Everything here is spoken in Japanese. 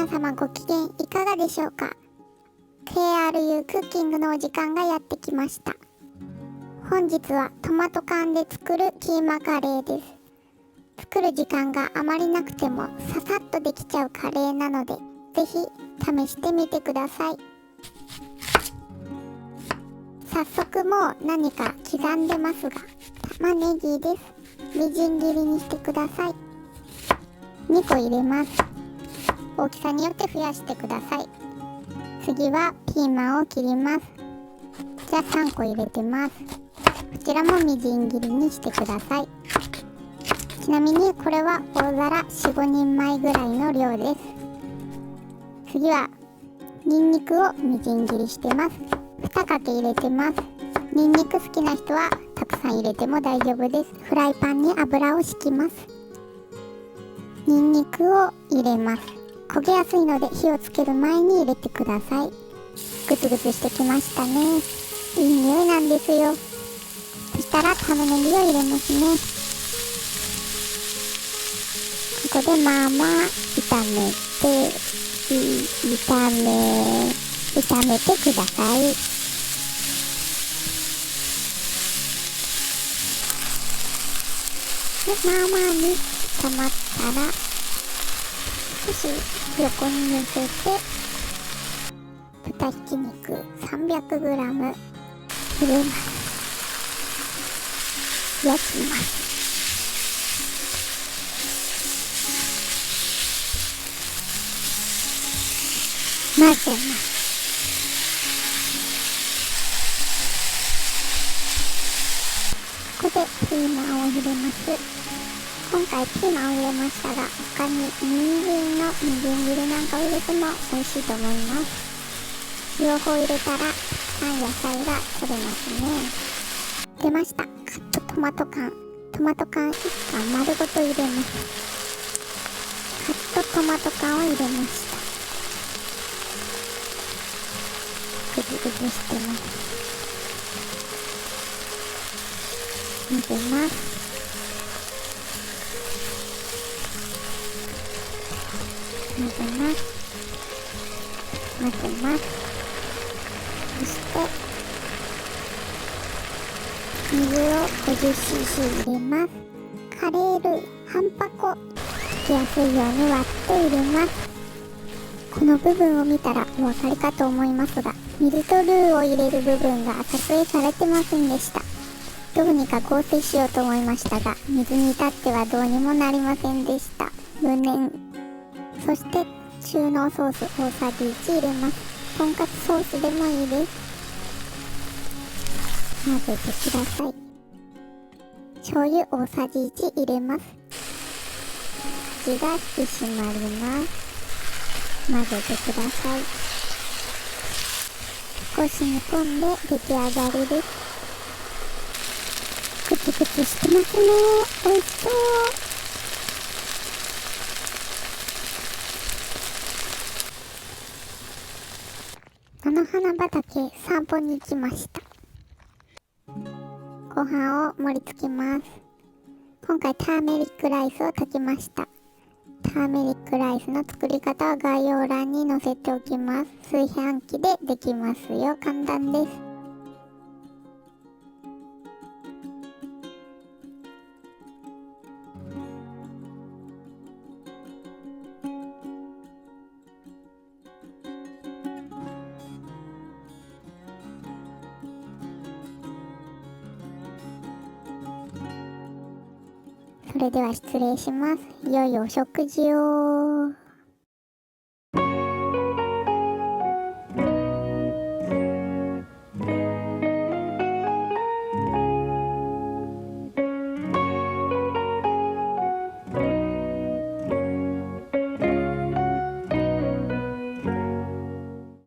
皆様ご機嫌いかがでしょうか。 KRU クッキングのお時間がやってきました。本日はトマト缶で作るキーマカレーです。作る時間があまりなくてもささっとできちゃうカレーなので、ぜひ試してみてください。早速もう何か刻んでますが、玉ねぎです。みじん切りにしてください。2個入れます。大きさによって増やしてください。次はピーマンを切ります。じゃあ3個入れてます。こちらもみじん切りにしてください。ちなみにこれは大皿 4,5 人前ぐらいの量です。次はニンニクをみじん切りしてます。2かけ入れてます。ニンニク好きな人はたくさん入れても大丈夫です。フライパンに油を敷きます。ニンニクを入れます。焦げやすいので火をつける前に入れてください。グツグツしてきましたね。いい匂いなんですよ。そしたら玉ねぎを入れますね。ここでまあまあ炒めてください。でまあまあに炒まったら少し横に寄せて豚ひき肉 300g 入れます。焼きます。混ぜます。ここでピーマンを入れます。今回ピーマンを入れましたが、他に人参のみじん切りなんかを入れても美味しいと思います。両方入れたら野菜が取れますね。出ました。カットトマト缶。トマト缶1缶丸ごと入れます。カットトマト缶を入れました。グツグツしてます。混ぜます。混ぜます。そして水を 50cc 入れます。カレールー半箱つきやすいように割って入れます。この部分を見たらお分かりかと思いますが、水とルーを入れる部分が撮影されてませんでした。どうにか合成しようと思いましたが、水に至ってはどうにもなりませんでした。無念。そして中濃ソース大さじ1入れます。とんかつソースでもいいです。混ぜてください。醤油大さじ1入れます。味が引き締まります。混ぜてください。少し煮込んで出来上がりです。グツグツしてますね。美味しそう。菜の花畑散歩に行きました。ご飯を盛り付けます。今回ターメリックライスを炊きました。ターメリックライスの作り方は概要欄に載せておきます。炊飯器でできますよ。簡単です。それでは失礼します。いよいよお食事を。